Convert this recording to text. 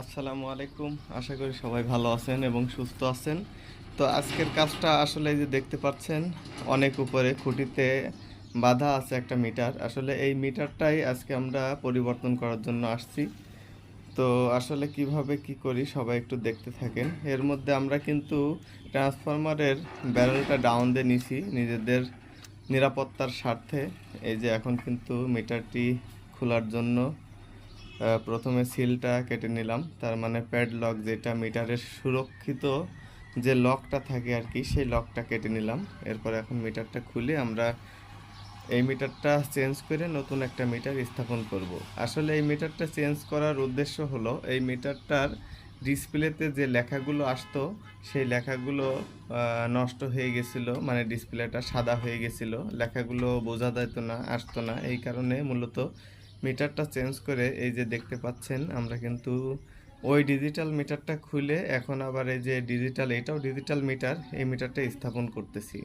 আসসালামু আলাইকুম। আশা করি সবাই ভালো আছেন এবং সুস্থ আছেন। তো আজকের কাজটা আসলে এই যে দেখতে পাচ্ছেন, অনেক উপরে খুঁটিতে বাঁধা আছে একটা মিটার। আসলে এই মিটারটাই আজকে আমরা পরিবর্তন করার জন্য আসছি। তো আসলে কিভাবে কি করি সবাই একটু দেখতে থাকেন। এর মধ্যে আমরা কিন্তু ট্রান্সফরমারের ব্যারেলটা ডাউন দিয়ে নিছি নিজেদের নিরাপত্তার স্বার্থে। এই যে এখন কিন্তু মিটারটি খোলার জন্য প্রথমে সিলটা কেটে নিলাম, তার মানে প্যাডলক যেটা মিটারের সুরক্ষিত যে লকটা থাকে আর কি, সেই লকটা কেটে নিলাম। এরপর এখন মিটারটা খুলে আমরা এই মিটারটা চেঞ্জ করে নতুন একটা মিটার স্থাপন করব। আসলে এই মিটারটা চেঞ্জ করার উদ্দেশ্য হলো এই মিটারটার ডিসপ্লেতে যে লেখাগুলো আসতো সেই লেখাগুলো নষ্ট হয়ে গেছিলো, মানে ডিসপ্লেটা সাদা হয়ে গেছিলো, লেখাগুলো বোঝা যেত না, আসতো না। এই কারণে মূলত মিটারটা চেঞ্জ করে এই যে দেখতে পাচ্ছেন আমরা কিন্তু ওই ডিজিটাল মিটারটা খুলে এখন আবার এই যে ডিজিটাল, এটাও ডিজিটাল মিটার, এই মিটারটা স্থাপন করতেছি।